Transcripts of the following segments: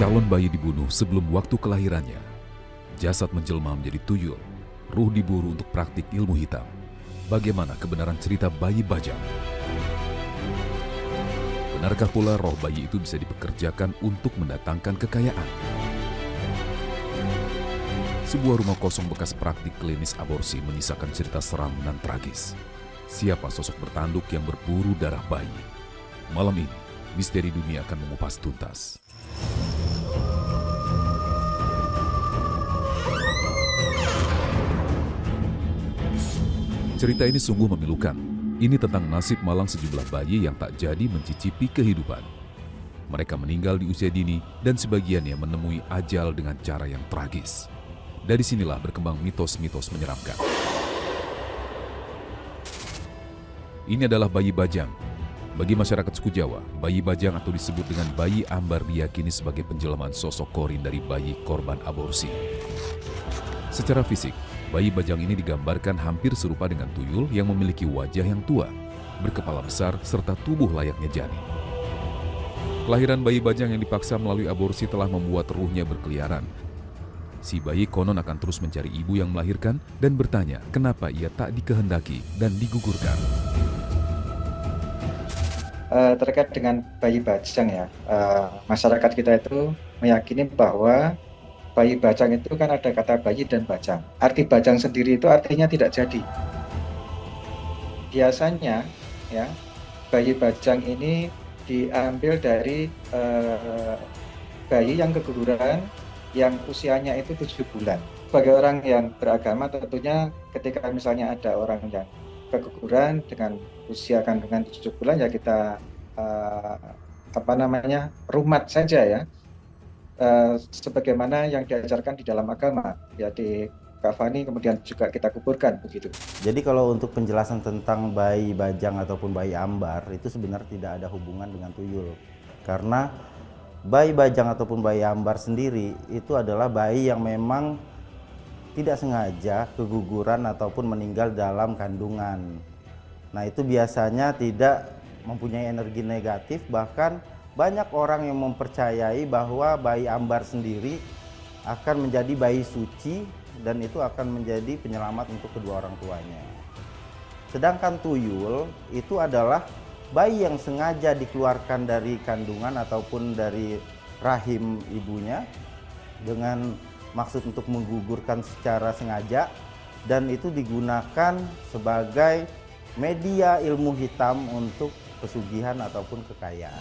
Calon bayi dibunuh sebelum waktu kelahirannya. Jasad menjelma menjadi tuyul. Ruh diburu untuk praktik ilmu hitam. Bagaimana kebenaran cerita bayi bajang? Benarkah pula roh bayi itu bisa dipekerjakan untuk mendatangkan kekayaan? Sebuah rumah kosong bekas praktik klinis aborsi menyisakan cerita seram dan tragis. Siapa sosok bertanduk yang berburu darah bayi? Malam ini, misteri dunia akan mengupas tuntas. Cerita ini sungguh memilukan. Ini tentang nasib malang sejumlah bayi yang tak jadi mencicipi kehidupan. Mereka meninggal di usia dini dan sebagiannya menemui ajal dengan cara yang tragis. Dari sinilah berkembang mitos-mitos menyeramkan. Ini adalah bayi bajang. Bagi masyarakat suku Jawa, bayi bajang atau disebut dengan bayi ambar diyakini sebagai penjelamaan sosok korin dari bayi korban aborsi. Secara fisik, bayi bajang ini digambarkan hampir serupa dengan tuyul yang memiliki wajah yang tua, berkepala besar, serta tubuh layaknya janin. Kelahiran bayi bajang yang dipaksa melalui aborsi telah membuat ruhnya berkeliaran. Si bayi konon akan terus mencari ibu yang melahirkan dan bertanya kenapa ia tak dikehendaki dan digugurkan. Terkait dengan bayi bajang ya, masyarakat kita itu meyakini bahwa bayi bajang itu kan ada kata bayi dan bajang. Arti bajang sendiri itu artinya tidak jadi. Biasanya ya, bayi bajang ini diambil dari bayi yang keguguran yang usianya itu 7 bulan. Sebagai orang yang beragama tentunya ketika misalnya ada orang yang keguguran dengan usia kandungan 7 bulan ya kita rumat saja ya, sebagaimana yang diajarkan di dalam agama ya, di kafani kemudian juga kita kuburkan begitu. Jadi kalau untuk penjelasan tentang bayi bajang ataupun bayi ambar itu sebenarnya tidak ada hubungan dengan tuyul. Karena bayi bajang ataupun bayi ambar sendiri itu adalah bayi yang memang tidak sengaja keguguran ataupun meninggal dalam kandungan. Nah, itu biasanya tidak mempunyai energi negatif, bahkan banyak orang yang mempercayai bahwa bayi ambar sendiri akan menjadi bayi suci dan itu akan menjadi penyelamat untuk kedua orang tuanya. Sedangkan tuyul itu adalah bayi yang sengaja dikeluarkan dari kandungan ataupun dari rahim ibunya dengan maksud untuk menggugurkan secara sengaja, dan itu digunakan sebagai media ilmu hitam untuk pesugihan ataupun kekayaan.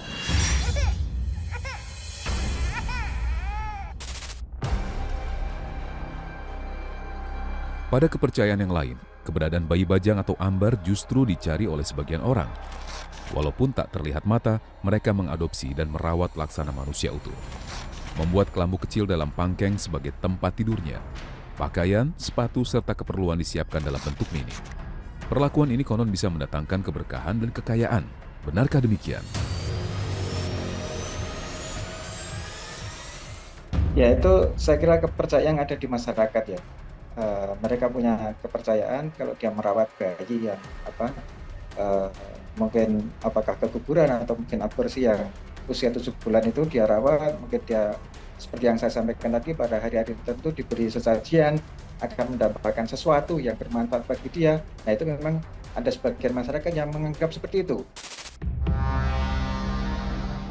Pada kepercayaan yang lain, keberadaan bayi bajang atau ambar justru dicari oleh sebagian orang. Walaupun tak terlihat mata, mereka mengadopsi dan merawat laksana manusia utuh. Membuat kelambu kecil dalam pangkeng sebagai tempat tidurnya. Pakaian, sepatu, serta keperluan disiapkan dalam bentuk mini. Perlakuan ini konon bisa mendatangkan keberkahan dan kekayaan. Benarkah demikian? Ya, itu saya kira kepercayaan yang ada di masyarakat ya. Mereka punya kepercayaan kalau dia merawat bayi yang mungkin apakah keguguran atau mungkin aborsi yang usia 7 bulan itu dia rawat, mungkin dia seperti yang saya sampaikan tadi pada hari-hari tertentu diberi sesajian akan mendapatkan sesuatu yang bermanfaat bagi dia. Nah, itu memang ada sebagian masyarakat yang menganggap seperti itu.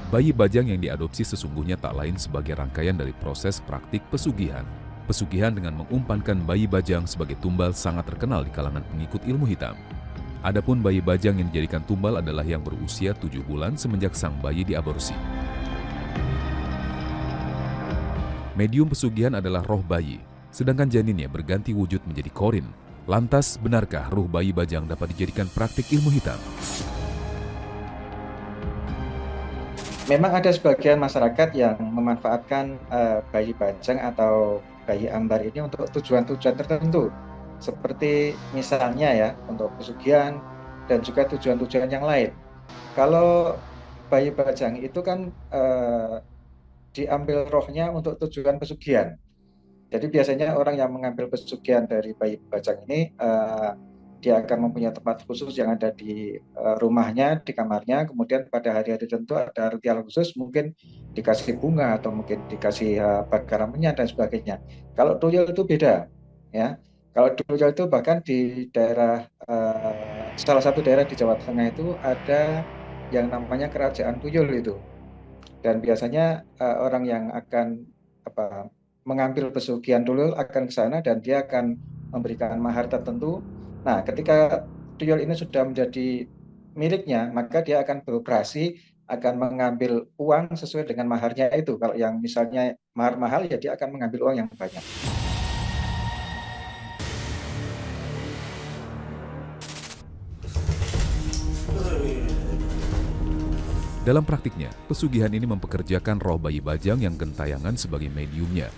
Bayi bajang yang diadopsi sesungguhnya tak lain sebagai rangkaian dari proses praktik pesugihan. Pesugihan dengan mengumpankan bayi bajang sebagai tumbal sangat terkenal di kalangan pengikut ilmu hitam. Adapun bayi bajang yang dijadikan tumbal adalah yang berusia 7 bulan semenjak sang bayi diaborsi. Medium pesugihan adalah roh bayi, sedangkan janinnya berganti wujud menjadi korin. Lantas, benarkah ruh bayi bajang dapat dijadikan praktik ilmu hitam? Memang ada sebagian masyarakat yang memanfaatkan bayi bajang atau bayi ambar ini untuk tujuan-tujuan tertentu, seperti misalnya ya untuk pesugihan dan juga tujuan-tujuan yang lain. Kalau bayi bajang itu kan diambil rohnya untuk tujuan pesugihan. Jadi biasanya orang yang mengambil pesugihan dari bayi bajang ini dia akan mempunyai tempat khusus yang ada di rumahnya, di kamarnya. Kemudian pada hari-hari tertentu ada ritual khusus, mungkin dikasih bunga atau mungkin dikasih bakar minyak dan sebagainya. Kalau tuyul itu beda, ya. Kalau tuyul itu bahkan di daerah salah satu daerah di Jawa Tengah itu ada yang namanya kerajaan tuyul itu. Dan biasanya orang yang akan mengambil pesugihan tuyul akan ke sana dan dia akan memberikan mahar tertentu. Nah, ketika tuyul ini sudah menjadi miliknya, maka dia akan beroperasi, akan mengambil uang sesuai dengan maharnya itu. Kalau yang misalnya mahar mahal, ya dia akan mengambil uang yang banyak. Dalam praktiknya, pesugihan ini mempekerjakan roh bayi bajang yang gentayangan sebagai mediumnya.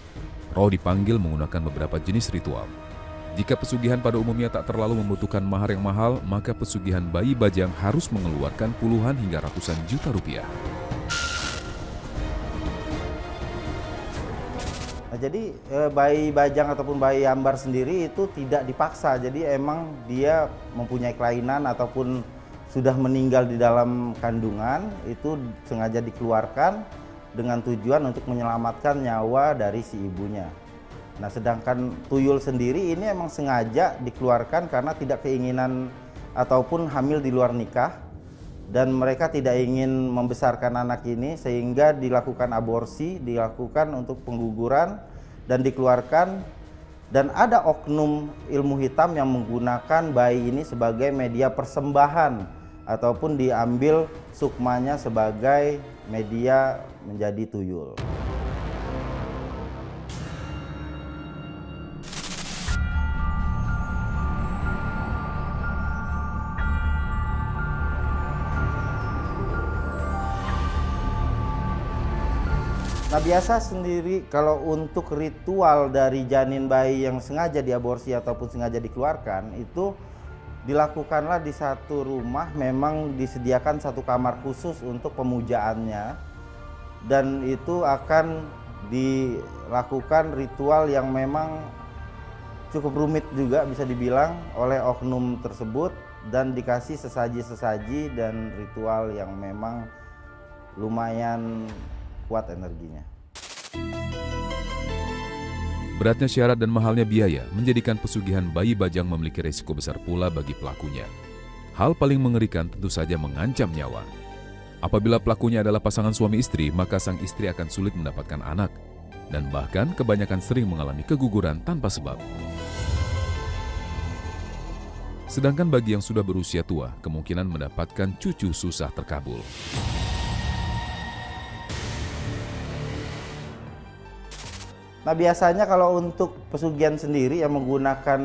Roh dipanggil menggunakan beberapa jenis ritual. Jika pesugihan pada umumnya tak terlalu membutuhkan mahar yang mahal, maka pesugihan bayi bajang harus mengeluarkan puluhan hingga ratusan juta rupiah. Nah, jadi bayi bajang ataupun bayi ambar sendiri itu tidak dipaksa. Jadi emang dia mempunyai kelainan ataupun sudah meninggal di dalam kandungan, itu sengaja dikeluarkan dengan tujuan untuk menyelamatkan nyawa dari si ibunya. Nah, sedangkan tuyul sendiri ini emang sengaja dikeluarkan karena tidak keinginan ataupun hamil di luar nikah, dan mereka tidak ingin membesarkan anak ini sehingga dilakukan aborsi, dilakukan untuk pengguguran dan dikeluarkan. Dan ada oknum ilmu hitam yang menggunakan bayi ini sebagai media persembahan ataupun diambil sukmanya sebagai media menjadi tuyul. Nah, biasa sendiri kalau untuk ritual dari janin bayi yang sengaja diaborsi ataupun sengaja dikeluarkan, itu dilakukanlah di satu rumah, memang disediakan satu kamar khusus untuk pemujaannya, dan itu akan dilakukan ritual yang memang cukup rumit juga bisa dibilang oleh oknum tersebut, dan dikasih sesaji-sesaji dan ritual yang memang lumayan kuat energinya. Beratnya syarat dan mahalnya biaya menjadikan pesugihan bayi bajang memiliki risiko besar pula bagi pelakunya. Hal paling mengerikan tentu saja mengancam nyawa. Apabila pelakunya adalah pasangan suami istri, maka sang istri akan sulit mendapatkan anak, dan bahkan kebanyakan sering mengalami keguguran tanpa sebab. Sedangkan bagi yang sudah berusia tua, kemungkinan mendapatkan cucu susah terkabul. Nah, biasanya kalau untuk pesugihan sendiri yang menggunakan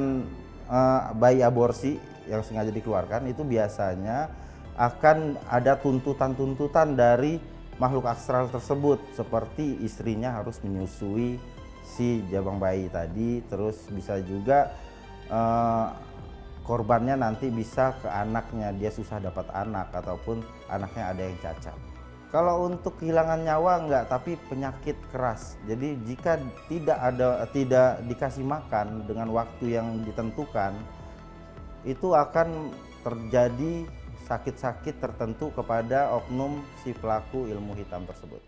bayi aborsi yang sengaja dikeluarkan, itu biasanya akan ada tuntutan-tuntutan dari makhluk astral tersebut, seperti istrinya harus menyusui si jabang bayi tadi, terus bisa juga korbannya nanti bisa ke anaknya, dia susah dapat anak ataupun anaknya ada yang cacat. Kalau untuk kehilangan nyawa enggak, tapi penyakit keras. Jadi jika tidak dikasih makan dengan waktu yang ditentukan, itu akan terjadi sakit-sakit tertentu kepada oknum si pelaku ilmu hitam tersebut.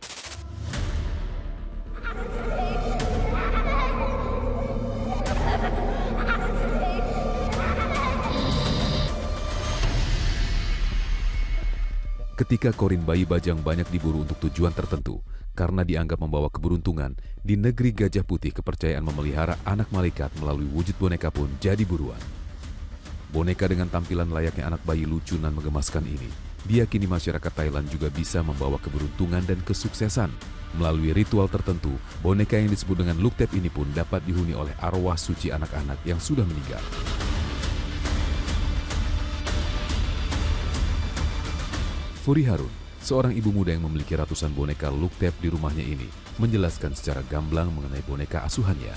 Ketika korin bayi bajang banyak diburu untuk tujuan tertentu karena dianggap membawa keberuntungan, di negeri Gajah Putih kepercayaan memelihara anak malaikat melalui wujud boneka pun jadi buruan. Boneka dengan tampilan layaknya anak bayi lucu dan menggemaskan ini diyakini masyarakat Thailand juga bisa membawa keberuntungan dan kesuksesan. Melalui ritual tertentu, boneka yang disebut dengan Luktep ini pun dapat dihuni oleh arwah suci anak-anak yang sudah meninggal. Furi Harun, seorang ibu muda yang memiliki ratusan boneka Luktep di rumahnya ini, menjelaskan secara gamblang mengenai boneka asuhannya.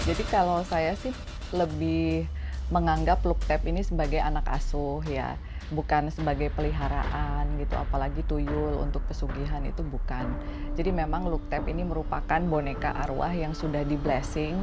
Jadi kalau saya sih lebih menganggap Luktep ini sebagai anak asuh ya. bukan sebagai peliharaan gitu, apalagi tuyul untuk pesugihan itu bukan. Jadi memang Luktep ini merupakan boneka arwah yang sudah di-blessing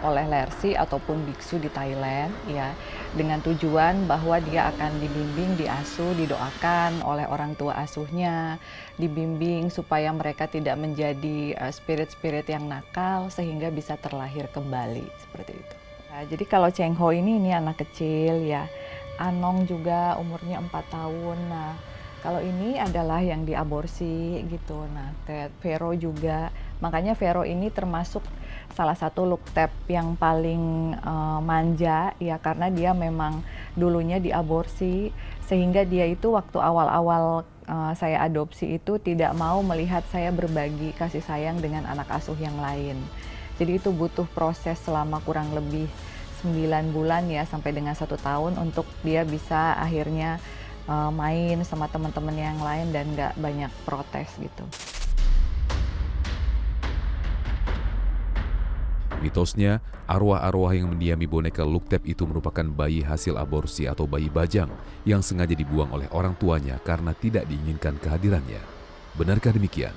oleh lersi ataupun biksu di Thailand ya, dengan tujuan bahwa dia akan dibimbing, diasuh, didoakan oleh orang tua asuhnya, dibimbing supaya mereka tidak menjadi spirit-spirit yang nakal sehingga bisa terlahir kembali seperti itu. Nah, jadi kalau Cheng Ho ini anak kecil ya. Anong juga umurnya 4 tahun. Nah, kalau ini adalah yang diaborsi gitu. Nah, Vero juga. Makanya Vero ini termasuk salah satu Luktep yang paling manja ya, karena dia memang dulunya diaborsi sehingga dia itu waktu awal-awal saya adopsi itu tidak mau melihat saya berbagi kasih sayang dengan anak asuh yang lain. Jadi itu butuh proses selama kurang lebih 9 bulan ya sampai dengan 1 tahun untuk dia bisa akhirnya main sama teman-teman yang lain dan nggak banyak protes gitu. Mitosnya, arwah-arwah yang mendiami boneka Luktep itu merupakan bayi hasil aborsi atau bayi bajang yang sengaja dibuang oleh orang tuanya karena tidak diinginkan kehadirannya. Benarkah demikian?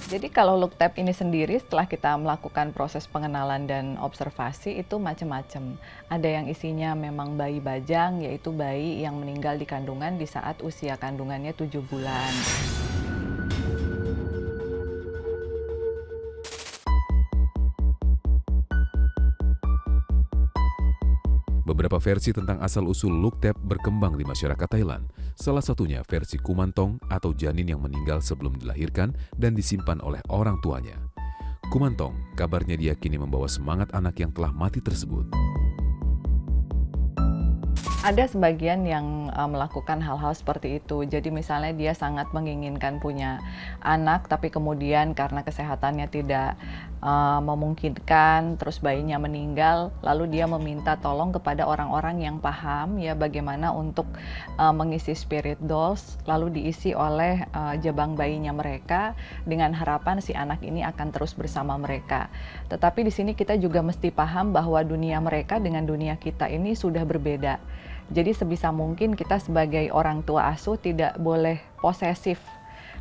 Jadi kalau Luktep ini sendiri setelah kita melakukan proses pengenalan dan observasi itu macam-macam. Ada yang isinya memang bayi bajang, yaitu bayi yang meninggal di kandungan di saat usia kandungannya 7 bulan. Beberapa versi tentang asal-usul Luktep berkembang di masyarakat Thailand. Salah satunya versi Kumantong atau janin yang meninggal sebelum dilahirkan dan disimpan oleh orang tuanya. Kumantong kabarnya diyakini membawa semangat anak yang telah mati tersebut. Ada sebagian yang melakukan hal-hal seperti itu. Jadi misalnya dia sangat menginginkan punya anak, tapi kemudian karena kesehatannya tidak memungkinkan, terus bayinya meninggal, lalu dia meminta tolong kepada orang-orang yang paham ya bagaimana untuk mengisi spirit dolls, lalu diisi oleh jabang bayinya mereka dengan harapan si anak ini akan terus bersama mereka. Tetapi di sini kita juga mesti paham bahwa dunia mereka dengan dunia kita ini sudah berbeda. Jadi sebisa mungkin kita sebagai orang tua asuh tidak boleh posesif.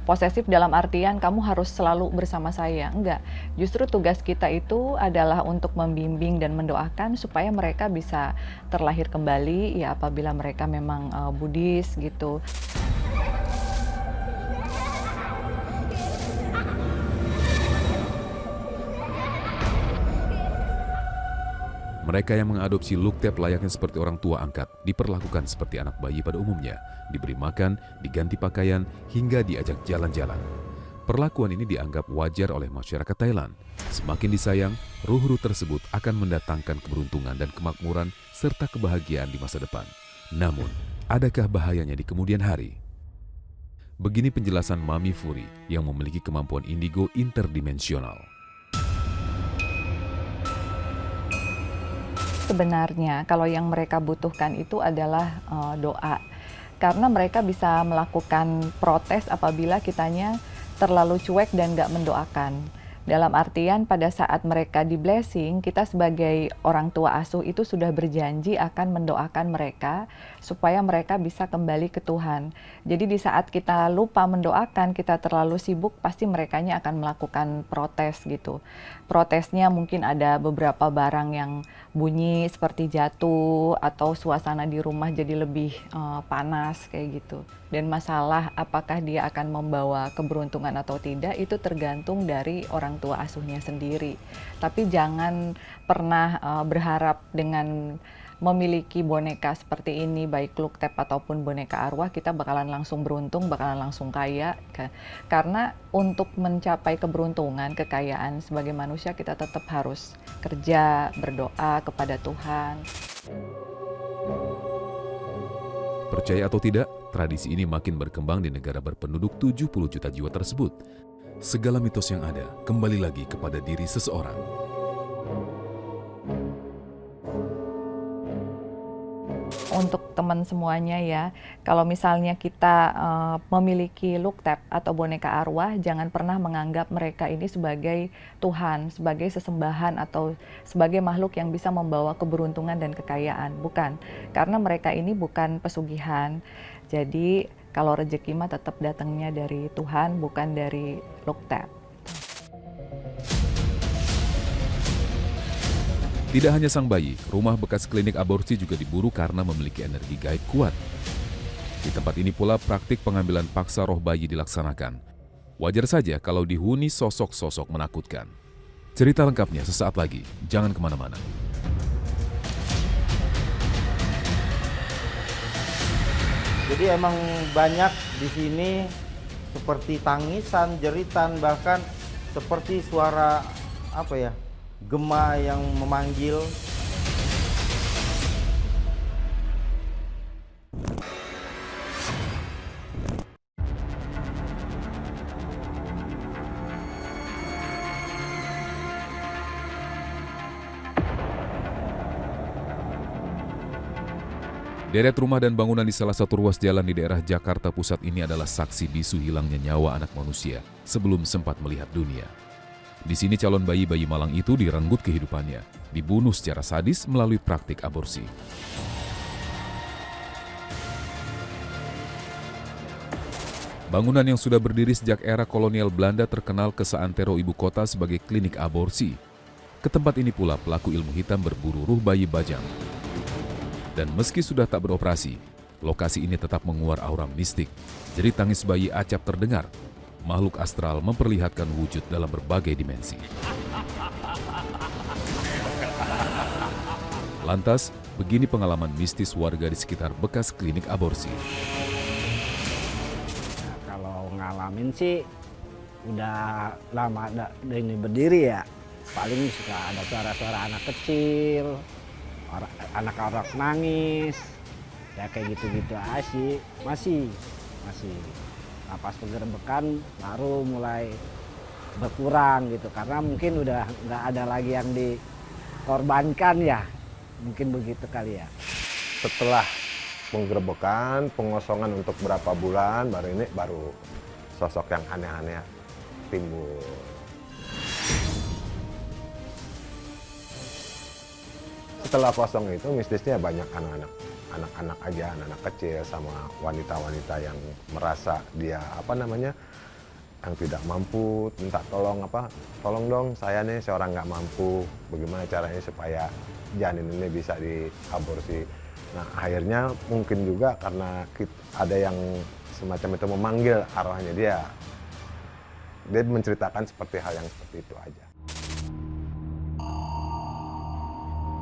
Posesif dalam artian kamu harus selalu bersama saya. Enggak, justru tugas kita itu adalah untuk membimbing dan mendoakan supaya mereka bisa terlahir kembali ya apabila mereka memang Buddhis gitu. Mereka yang mengadopsi Luktep layaknya seperti orang tua angkat, diperlakukan seperti anak bayi pada umumnya, diberi makan, diganti pakaian, hingga diajak jalan-jalan. Perlakuan ini dianggap wajar oleh masyarakat Thailand. Semakin disayang, ruh-ruh tersebut akan mendatangkan keberuntungan dan kemakmuran serta kebahagiaan di masa depan. Namun, adakah bahayanya di kemudian hari? Begini penjelasan Mami Furi yang memiliki kemampuan indigo interdimensional. Sebenarnya kalau yang mereka butuhkan itu adalah doa. Karena mereka bisa melakukan protes apabila kitanya terlalu cuek dan nggak mendoakan. Dalam artian pada saat mereka di blessing, kita sebagai orang tua asuh itu sudah berjanji akan mendoakan mereka supaya mereka bisa kembali ke Tuhan. Jadi di saat kita lupa mendoakan, kita terlalu sibuk, pasti merekanya akan melakukan protes gitu. Protesnya mungkin ada beberapa barang yang bunyi seperti jatuh atau suasana di rumah jadi lebih panas kayak gitu. Dan masalah apakah dia akan membawa keberuntungan atau tidak itu tergantung dari orang tua asuhnya sendiri. Tapi jangan pernah berharap dengan memiliki boneka seperti ini, baik Luktep ataupun boneka arwah, kita bakalan langsung beruntung, bakalan langsung kaya. Karena untuk mencapai keberuntungan, kekayaan sebagai manusia, kita tetap harus kerja, berdoa kepada Tuhan. Percaya atau tidak, tradisi ini makin berkembang di negara berpenduduk 70 juta jiwa tersebut. Segala mitos yang ada kembali lagi kepada diri seseorang. Untuk teman semuanya ya, kalau misalnya kita memiliki Lukhtep atau boneka arwah, jangan pernah menganggap mereka ini sebagai Tuhan, sebagai sesembahan atau sebagai makhluk yang bisa membawa keberuntungan dan kekayaan. Bukan, karena mereka ini bukan pesugihan. Jadi kalau rezeki mah tetap datangnya dari Tuhan, bukan dari Lukhtep. Tidak hanya sang bayi, rumah bekas klinik aborsi juga diburu karena memiliki energi gaib kuat. Di tempat ini pula praktik pengambilan paksa roh bayi dilaksanakan. Wajar saja kalau dihuni sosok-sosok menakutkan. Cerita lengkapnya sesaat lagi, jangan kemana-mana. Jadi emang banyak di sini seperti tangisan, jeritan, bahkan seperti suara gema yang memanggil. Deret rumah dan bangunan di salah satu ruas jalan di daerah Jakarta Pusat ini adalah saksi bisu hilangnya nyawa anak manusia sebelum sempat melihat dunia. Di sini calon bayi-bayi malang itu direnggut kehidupannya, dibunuh secara sadis melalui praktik aborsi. Bangunan yang sudah berdiri sejak era kolonial Belanda terkenal ke seantero ibu kota sebagai klinik aborsi. Ke tempat ini pula pelaku ilmu hitam berburu ruh bayi bajang. Dan meski sudah tak beroperasi, lokasi ini tetap menguar aura mistik. Jerit tangis bayi acap terdengar. Makhluk astral memperlihatkan wujud dalam berbagai dimensi. Lantas, begini pengalaman mistis warga di sekitar bekas klinik aborsi. Nah, kalau ngalamin sih udah lama ini berdiri ya. Paling suka ada suara-suara anak kecil, anak-anak nangis, ya kayak gitu-gitu aja sih, masih. Nah, pas penggerebekan baru mulai berkurang gitu, karena mungkin udah nggak ada lagi yang dikorbankan ya, mungkin begitu kali ya. Setelah penggerebekan, pengosongan untuk berapa bulan, baru sosok yang aneh-aneh timbul. Setelah kosong itu mistisnya banyak anak-anak aja, anak-anak kecil sama wanita-wanita yang merasa dia yang tidak mampu, minta tolong dong saya nih seorang nggak mampu, bagaimana caranya supaya janin ini bisa diaborsi. Nah akhirnya mungkin juga karena ada yang semacam itu memanggil arwahnya dia menceritakan seperti hal yang seperti itu aja.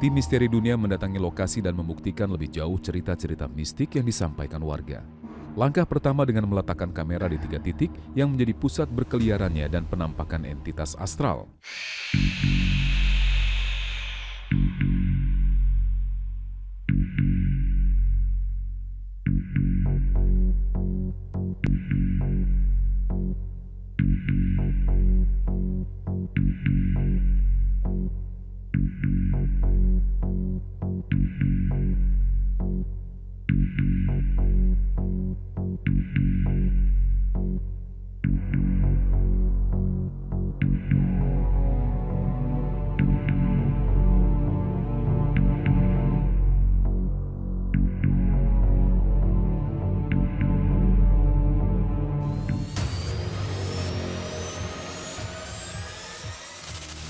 Tim Misteri Dunia mendatangi lokasi dan membuktikan lebih jauh cerita-cerita mistik yang disampaikan warga. Langkah pertama dengan meletakkan kamera di 3 titik yang menjadi pusat berkeliarannya dan penampakan entitas astral.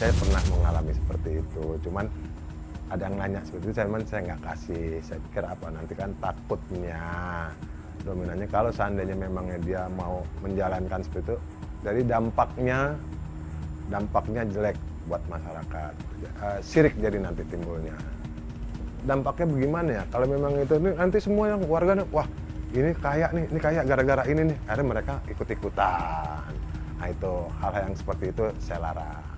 Saya pernah mengalami seperti itu, cuman ada yang nanya seperti itu, saya nggak kasih. Saya pikir apa, nanti kan takutnya dominannya kalau seandainya memangnya dia mau menjalankan seperti itu, jadi dampaknya jelek buat masyarakat, syirik jadi nanti timbulnya. Dampaknya bagaimana ya, kalau memang itu nanti semua yang warga, wah ini kaya gara-gara ini nih, akhirnya mereka ikut-ikutan. Nah itu hal-hal yang seperti itu saya larang.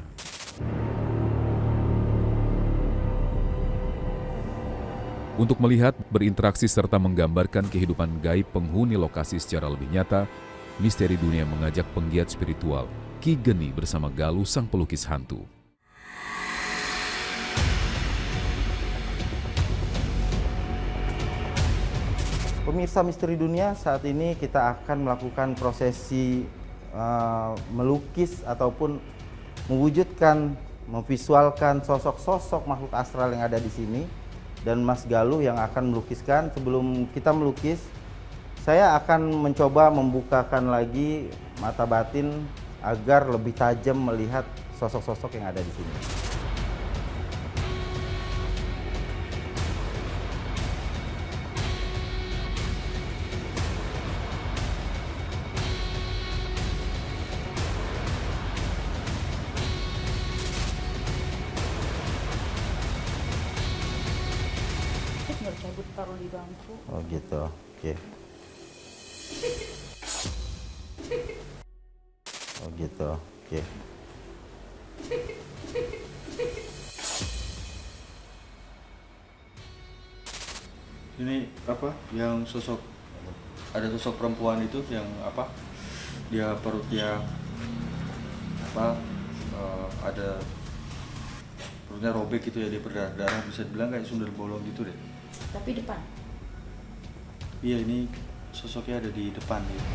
Untuk melihat, berinteraksi serta menggambarkan kehidupan gaib penghuni lokasi secara lebih nyata, Misteri Dunia mengajak penggiat spiritual Ki Geni bersama Galuh sang pelukis hantu. Pemirsa Misteri Dunia, saat ini kita akan melakukan prosesi melukis ataupun mewujudkan, memvisualkan sosok-sosok makhluk astral yang ada di sini, dan Mas Galuh yang akan melukiskan. Sebelum kita melukis, saya akan mencoba membukakan lagi mata batin agar lebih tajam melihat sosok-sosok yang ada di sini. Nggak cabut taruh di bangku. Oh gitu, oke. Oh gitu, oke. Ini apa yang ada sosok perempuan itu yang apa, dia perutnya apa, ada perutnya robek gitu ya, dia berdarah-darah, bisa dibilang kayak sundel bolong gitu deh. Tapi depan. Iya, ini sosoknya ada di depan gitu.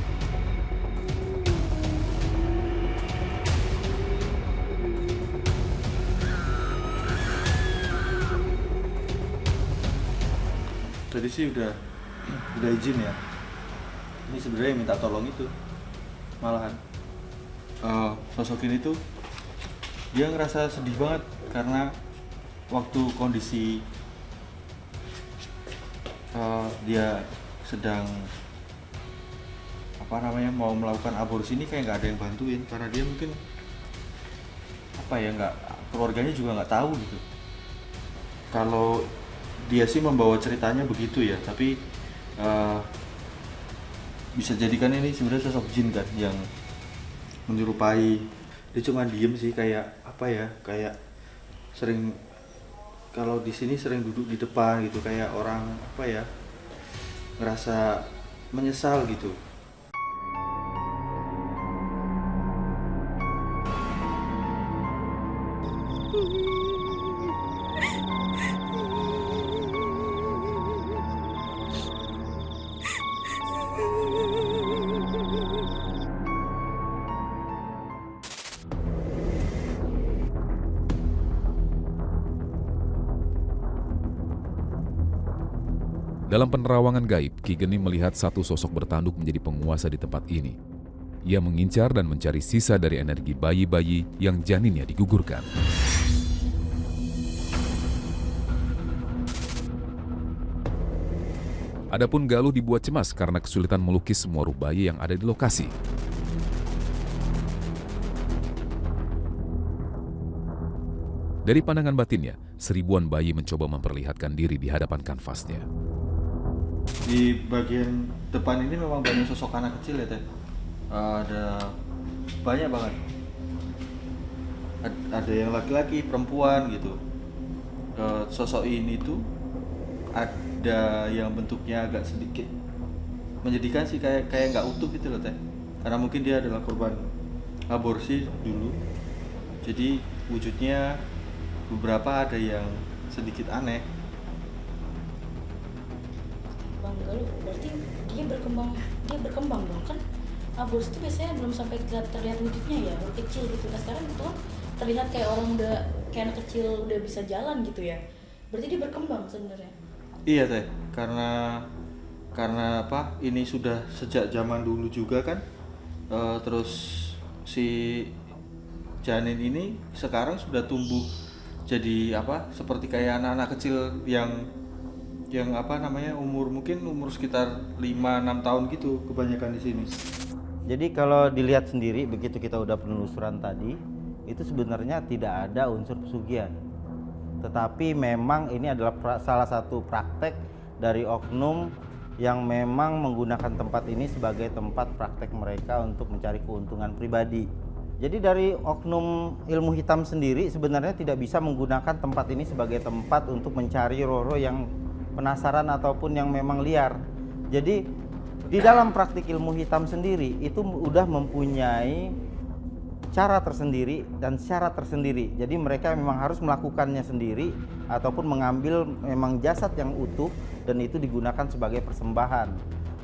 Tadi sih udah izin ya. Ini sebenarnya minta tolong itu malahan sosok ini tuh dia ngerasa sedih banget karena waktu kondisi dia sedang apa namanya mau melakukan aborsi ini kayak nggak ada yang bantuin, karena dia mungkin apa ya, nggak, keluarganya juga nggak tahu gitu. Kalau dia sih membawa ceritanya begitu ya, tapi bisa jadikan ini sebenarnya sosok jin kan yang menyerupai. Dia cuma diem sih, kayak apa ya, kayak sering kalau di sini sering duduk di depan gitu, kayak orang apa ya, ngerasa menyesal gitu. Dalam penerawangan gaib, Ki Geni melihat satu sosok bertanduk menjadi penguasa di tempat ini. Ia mengincar dan mencari sisa dari energi bayi-bayi yang janinnya digugurkan. Adapun Galuh dibuat cemas karena kesulitan melukis semua ruh bayi yang ada di lokasi. Dari pandangan batinnya, seribuan bayi mencoba memperlihatkan diri di hadapan kanvasnya. Di bagian depan ini memang banyak sosok anak kecil ya Teh. Ada banyak banget. Ada yang laki-laki, perempuan gitu. Sosok ini tuh ada yang bentuknya agak sedikit menyedihkan sih, kayak nggak utuh gitu loh Teh. Karena mungkin dia adalah korban aborsi dulu. Jadi wujudnya beberapa ada yang sedikit aneh. Bang Galuh, berarti dia berkembang dong kan? Aborsi itu biasanya belum sampai terlihat wujudnya ya, baru kecil gitu. Nah sekarang itu terlihat kayak orang udah kayak anak kecil udah bisa jalan gitu ya. Berarti dia berkembang sebenarnya. Iya Teh, karena apa? Ini sudah sejak zaman dulu juga kan. Terus si janin ini sekarang sudah tumbuh jadi apa? Seperti kayak anak-anak kecil yang apa namanya, mungkin umur sekitar 5-6 tahun gitu kebanyakan di sini. Jadi kalau dilihat sendiri, begitu kita udah penelusuran tadi, itu sebenarnya tidak ada unsur pesugihan. Tetapi memang ini adalah salah satu praktek dari oknum yang memang menggunakan tempat ini sebagai tempat praktek mereka untuk mencari keuntungan pribadi. Jadi dari oknum ilmu hitam sendiri sebenarnya tidak bisa menggunakan tempat ini sebagai tempat untuk mencari roh-roh yang penasaran ataupun yang memang liar. Jadi di dalam praktik ilmu hitam sendiri itu udah mempunyai cara tersendiri dan syarat tersendiri. Jadi mereka memang harus melakukannya sendiri ataupun mengambil memang jasad yang utuh dan itu digunakan sebagai persembahan.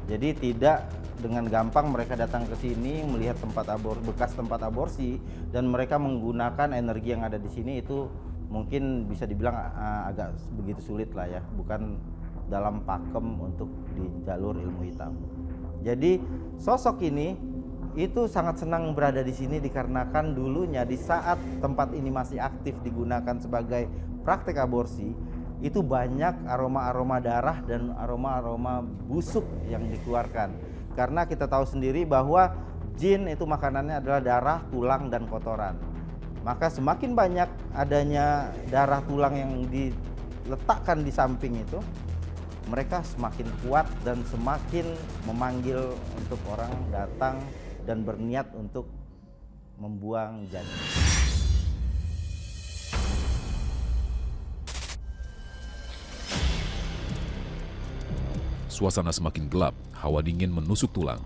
Jadi tidak dengan gampang mereka datang ke sini melihat bekas tempat aborsi dan mereka menggunakan energi yang ada di sini, itu mungkin bisa dibilang agak begitu sulit lah ya, bukan dalam pakem untuk di jalur ilmu hitam. Jadi sosok ini itu sangat senang berada di sini dikarenakan dulunya di saat tempat ini masih aktif digunakan sebagai praktek aborsi, itu banyak aroma-aroma darah dan aroma-aroma busuk yang dikeluarkan. Karena kita tahu sendiri bahwa jin itu makanannya adalah darah, tulang, dan kotoran. Maka semakin banyak adanya darah, tulang yang diletakkan di samping itu, mereka semakin kuat dan semakin memanggil untuk orang datang dan berniat untuk membuang janin. Suasana semakin gelap, hawa dingin menusuk tulang.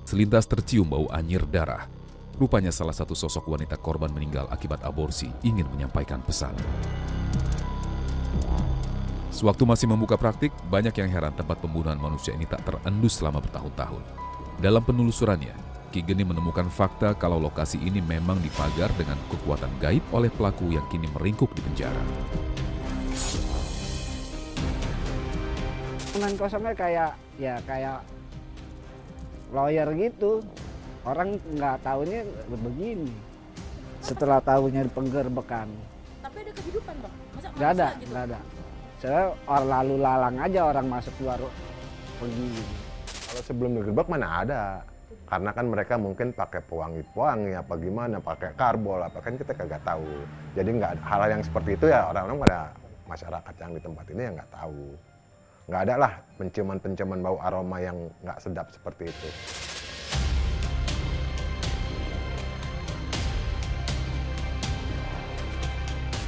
Selintas tercium bau anyir darah. Rupanya salah satu sosok wanita korban meninggal akibat aborsi ingin menyampaikan pesan. Sewaktu masih membuka praktik, banyak yang heran tempat pembunuhan manusia ini tak terendus selama bertahun-tahun. Dalam penelusurannya, Ki Geni menemukan fakta kalau lokasi ini memang dipagar dengan kekuatan gaib oleh pelaku yang kini meringkuk di penjara. Bangunan kosongnya kayak lawyer gitu. Orang nggak tahunya begini. Setelah tahunya penggerbekan. Tapi ada kehidupan, Bang? Masa Nggak ada, manusia gitu? nggak ada. Saya orang lalu lalang aja orang masuk keluar pergi. Kalau sebelum digerebek mana ada. Karena kan mereka mungkin pakai pewangi-pewangi apa gimana, pakai karbol apa, kan kita kagak tahu. Jadi nggak hal yang seperti itu ya orang-orang pada masyarakat yang di tempat ini ya nggak tahu. Nggak ada lah penciuman-penciuman bau aroma yang nggak sedap seperti itu.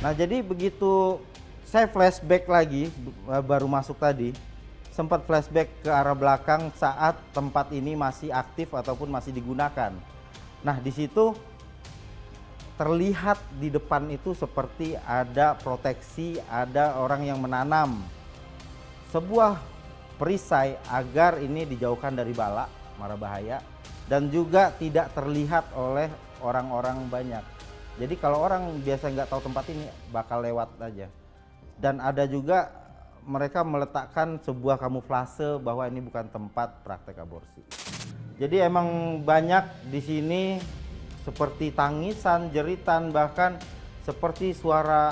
Nah, jadi begitu saya flashback lagi, baru masuk tadi, sempat flashback ke arah belakang saat tempat ini masih aktif ataupun masih digunakan. Nah, di situ terlihat di depan itu seperti ada proteksi, ada orang yang menanam sebuah perisai agar ini dijauhkan dari bala, mara bahaya, dan juga tidak terlihat oleh orang-orang banyak. Jadi kalau orang biasa nggak tahu tempat ini bakal lewat aja. Dan ada juga mereka meletakkan sebuah kamuflase bahwa ini bukan tempat praktek aborsi. Jadi emang banyak di sini seperti tangisan, jeritan, bahkan seperti suara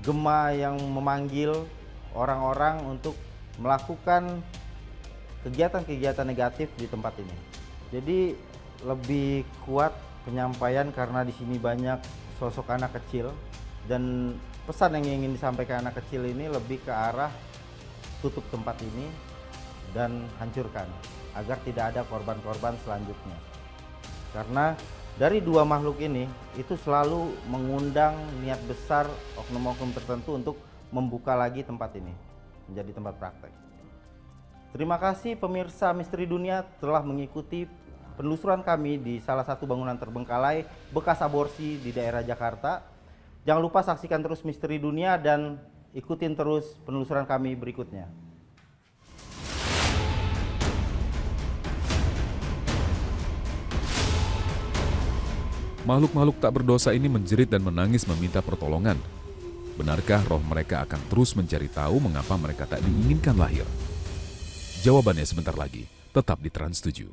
gema yang memanggil orang-orang untuk melakukan kegiatan-kegiatan negatif di tempat ini. Jadi lebih kuat penyampaian karena di sini banyak sosok anak kecil, dan pesan yang ingin disampaikan anak kecil ini lebih ke arah tutup tempat ini dan hancurkan agar tidak ada korban-korban selanjutnya. Karena dari dua makhluk ini itu selalu mengundang niat besar oknum-oknum tertentu untuk membuka lagi tempat ini menjadi tempat praktek. Terima kasih pemirsa Misteri Dunia telah mengikuti penelusuran kami di salah satu bangunan terbengkalai bekas aborsi di daerah Jakarta. Jangan lupa saksikan terus Misteri Dunia dan ikutin terus penelusuran kami berikutnya. Makhluk-makhluk tak berdosa ini menjerit dan menangis meminta pertolongan. Benarkah roh mereka akan terus mencari tahu mengapa mereka tak diinginkan lahir? Jawabannya sebentar lagi, tetap di Trans 7.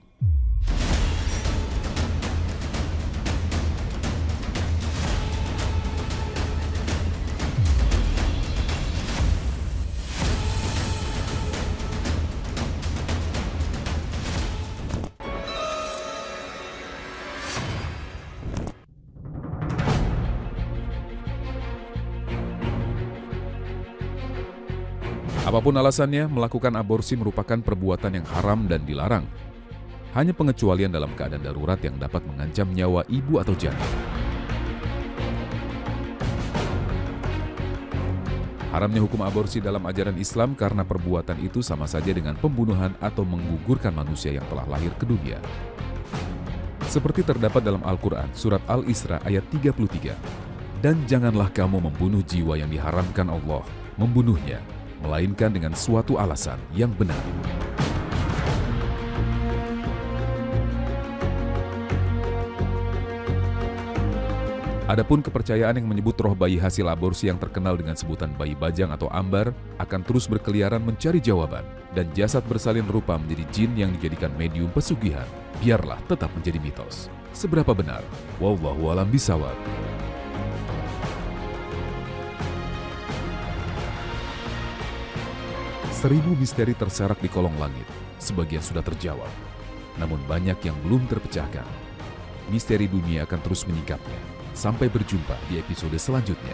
Apapun alasannya, melakukan aborsi merupakan perbuatan yang haram dan dilarang. Hanya pengecualian dalam keadaan darurat yang dapat mengancam nyawa ibu atau janin. Haramnya hukum aborsi dalam ajaran Islam karena perbuatan itu sama saja dengan pembunuhan atau menggugurkan manusia yang telah lahir ke dunia. Seperti terdapat dalam Al-Quran surat Al-Isra ayat 33. Dan janganlah kamu membunuh jiwa yang diharamkan Allah, membunuhnya, melainkan dengan suatu alasan yang benar. Adapun kepercayaan yang menyebut roh bayi hasil aborsi yang terkenal dengan sebutan bayi bajang atau ambar akan terus berkeliaran mencari jawaban, dan jasad bersalin rupa menjadi jin yang dijadikan medium pesugihan, biarlah tetap menjadi mitos. Seberapa benar? Wallahu a'lam bishawab. Seribu misteri terserak di kolong langit, sebagian sudah terjawab, namun banyak yang belum terpecahkan. Misteri dunia akan terus menyingkapnya. Sampai berjumpa di episode selanjutnya.